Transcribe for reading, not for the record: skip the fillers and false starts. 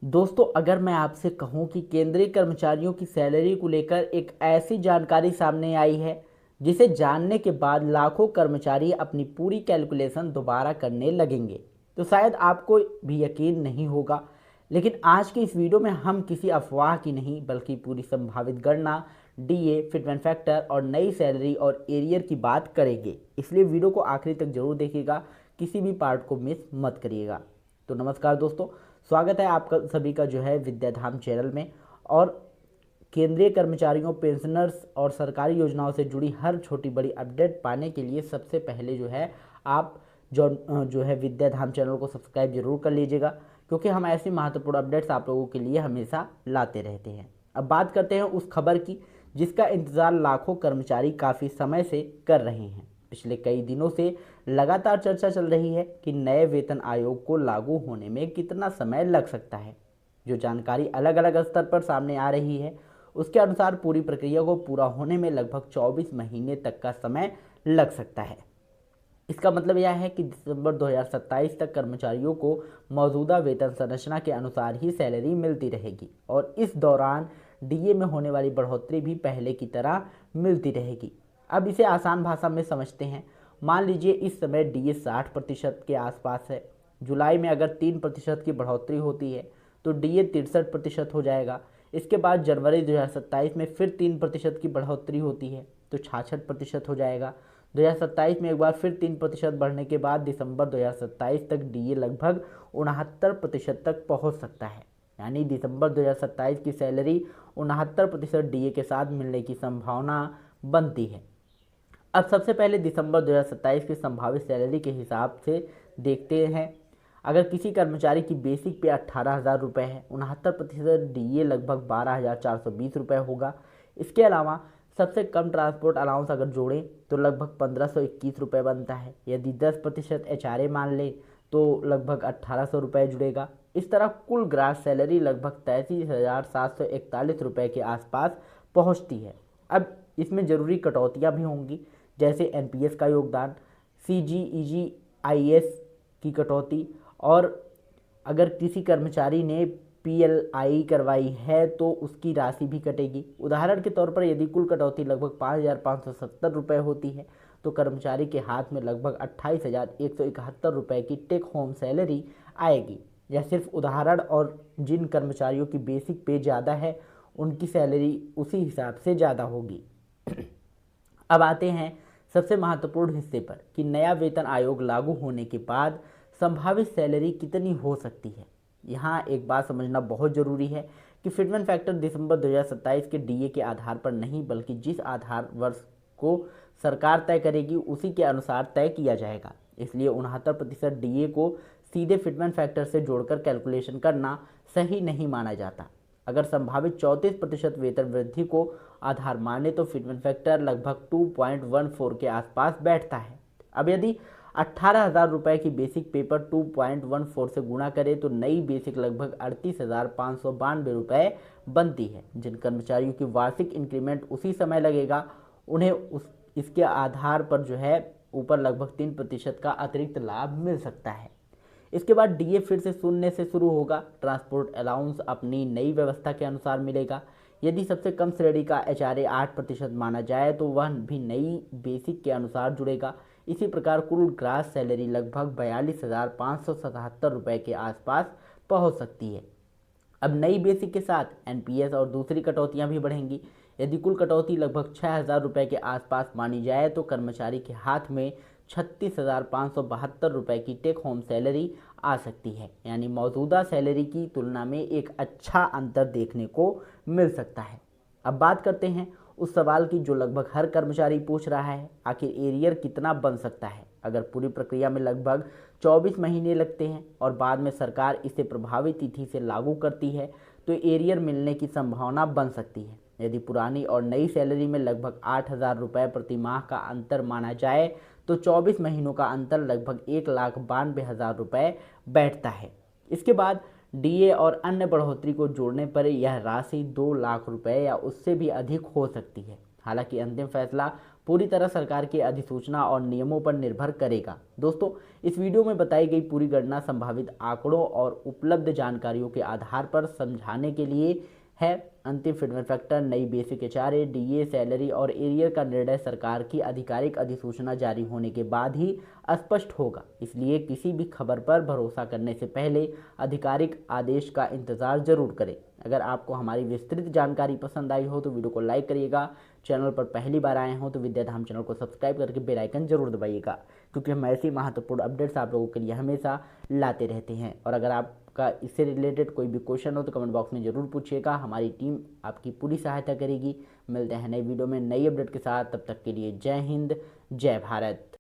दोस्तों, अगर मैं आपसे कहूं कि केंद्रीय कर्मचारियों की सैलरी को लेकर एक ऐसी जानकारी सामने आई है जिसे जानने के बाद लाखों कर्मचारी अपनी पूरी कैलकुलेशन दोबारा करने लगेंगे, तो शायद आपको भी यकीन नहीं होगा। लेकिन आज की इस वीडियो में हम किसी अफवाह की नहीं बल्कि पूरी संभावित गणना, डीए, फिटमेंट फैक्टर और नई सैलरी और एरियर की बात करेंगे। इसलिए वीडियो को आखिरी तक जरूर देखिएगा, किसी भी पार्ट को मिस मत करिएगा। तो नमस्कार दोस्तों, स्वागत है आपका सभी का जो है विद्याधाम चैनल में। और केंद्रीय कर्मचारियों, पेंशनर्स और सरकारी योजनाओं से जुड़ी हर छोटी बड़ी अपडेट पाने के लिए सबसे पहले जो है आप जो है विद्याधाम चैनल को सब्सक्राइब जरूर कर लीजिएगा, क्योंकि हम ऐसी महत्वपूर्ण अपडेट्स आप लोगों के लिए हमेशा लाते रहते हैं। अब बात करते हैं उस खबर की जिसका इंतज़ार लाखों कर्मचारी काफ़ी समय से कर रहे हैं। पिछले कई दिनों से लगातार चर्चा चल रही है कि नए वेतन आयोग को लागू होने में कितना समय लग सकता है। जो जानकारी अलग अलग स्तर पर सामने आ रही है, उसके अनुसार पूरी प्रक्रिया को पूरा होने में लगभग 24 महीने तक का समय लग सकता है। इसका मतलब यह है कि दिसंबर 2027 तक कर्मचारियों को मौजूदा वेतन संरचना के अनुसार ही सैलरी मिलती रहेगी और इस दौरान डीए में होने वाली बढ़ोतरी भी पहले की तरह मिलती रहेगी। अब इसे आसान भाषा में समझते हैं। मान लीजिए इस समय डीए 60% के आसपास है। जुलाई में अगर 3% की बढ़ोतरी होती है तो डीए 63% हो जाएगा। इसके बाद जनवरी 2027 में फिर 3% की बढ़ोतरी होती है तो 66% हो जाएगा। 2027 में एक बार फिर 3% बढ़ने के बाद दिसंबर 2027 तक डीए लगभग 69% तक पहुंच सकता है। यानी दिसंबर 2027 की सैलरी 69% डीए के साथ मिलने की संभावना बनती है। अब सबसे पहले दिसंबर 2027 की संभावित सैलरी के हिसाब से देखते हैं। अगर किसी कर्मचारी की बेसिक पे 18,000 रुपये है, 69% डीए लगभग 12,420 रुपये होगा। इसके अलावा सबसे कम ट्रांसपोर्ट अलाउंस अगर जोड़ें तो लगभग 1,521 रुपये बनता है। यदि 10% एचआरए मान लें तो लगभग 1,800 रुपये जुड़ेगा। इस तरह कुल ग्रास सैलरी लगभग 33,741 रुपये के आसपास पहुंचती है। अब इसमें ज़रूरी कटौतियां भी होंगी, जैसे एनपीएस का योगदान, सीजीईजीआईएस की कटौती, और अगर किसी कर्मचारी ने पीएलआई करवाई है तो उसकी राशि भी कटेगी। उदाहरण के तौर पर यदि कुल कटौती लगभग 5,570 रुपये होती है तो कर्मचारी के हाथ में लगभग 28,171 रुपये की टेक होम सैलरी आएगी। यह सिर्फ उदाहरण, और जिन कर्मचारियों की बेसिक पे ज़्यादा है उनकी सैलरी उसी हिसाब से ज़्यादा होगी। अब आते हैं सबसे महत्वपूर्ण हिस्से पर कि नया वेतन आयोग लागू होने के बाद संभावित सैलरी कितनी हो सकती है। यहाँ एक बात समझना बहुत ज़रूरी है कि फिटमेंट फैक्टर दिसंबर 2027 के डीए के आधार पर नहीं बल्कि जिस आधार वर्ष को सरकार तय करेगी उसी के अनुसार तय किया जाएगा। इसलिए 69% डीए को सीधे फिटमेंट फैक्टर से जोड़कर कैलकुलेशन करना सही नहीं माना जाता। अगर संभावित 34% वेतन वृद्धि को आधार माने तो फिटमेंट फैक्टर लगभग 2.14 के आसपास बैठता है। अब यदि 18,000 रुपये की बेसिक पे पर 2.14 से गुणा करें तो नई बेसिक लगभग 38,592 रुपये बनती है। जिन कर्मचारियों की वार्षिक इंक्रीमेंट उसी समय लगेगा उन्हें इसके आधार पर जो है ऊपर लगभग 3% का अतिरिक्त लाभ मिल सकता है। इसके बाद डीए फिर से शून्य से शुरू होगा। ट्रांसपोर्ट अलाउंस अपनी नई व्यवस्था के अनुसार मिलेगा। यदि सबसे कम श्रेणी का एचआरए 8% माना जाए तो वह भी नई बेसिक के अनुसार जुड़ेगा। इसी प्रकार कुल ग्रास सैलरी लगभग 42,577 रुपये के आसपास पहुंच सकती है। अब नई बेसिक के साथ एनपीएस और दूसरी कटौतियां भी बढ़ेंगी। यदि कुल कटौती लगभग 6,000 रुपये के आसपास मानी जाए तो कर्मचारी के हाथ में 36,572 रुपये की टेक होम सैलरी आ सकती है। यानी मौजूदा सैलरी की तुलना में एक अच्छा अंतर देखने को मिल सकता है। अब बात करते हैं उस सवाल की जो लगभग हर कर्मचारी पूछ रहा है, आखिर एरियर कितना बन सकता है। अगर पूरी प्रक्रिया में लगभग 24 महीने लगते हैं और बाद में सरकार इसे प्रभावी तिथि से लागू करती है तो एरियर मिलने की संभावना बन सकती है। यदि पुरानी और नई सैलरी में लगभग 8,000 रुपये प्रति माह का अंतर माना जाए तो 24 महीनों का अंतर लगभग 1,92,000 रुपये बैठता है। इसके बाद डीए और अन्य बढ़ोतरी को जोड़ने पर यह राशि 2 लाख रुपये या उससे भी अधिक हो सकती है। हालांकि अंतिम फैसला पूरी तरह सरकार की अधिसूचना और नियमों पर निर्भर करेगा। दोस्तों, इस वीडियो में बताई गई पूरी गणना संभावित आंकड़ों और उपलब्ध जानकारियों के आधार पर समझाने के लिए है। अंतिम फिटमेंट फैक्टर, नई बेसिक एचआरए, डीए, सैलरी और एरियर का निर्णय सरकार की आधिकारिक अधिसूचना जारी होने के बाद ही स्पष्ट होगा। इसलिए किसी भी खबर पर भरोसा करने से पहले आधिकारिक आदेश का इंतजार जरूर करें। अगर आपको हमारी विस्तृत जानकारी पसंद आई हो तो वीडियो को लाइक करिएगा। चैनल पर पहली बार आए हो तो विद्याधाम चैनल को सब्सक्राइब करके बेल आइकन जरूर दबाइएगा, क्योंकि हम ऐसी महत्वपूर्ण अपडेट्स आप लोगों के लिए हमेशा लाते रहते हैं। और अगर आपका इससे रिलेटेड कोई भी क्वेश्चन हो तो कमेंट बॉक्स में ज़रूर पूछिएगा, हमारी टीम आपकी पूरी सहायता करेगी। मिलते हैं नई वीडियो में नई अपडेट के साथ, तब तक के लिए जय हिंद, जय भारत।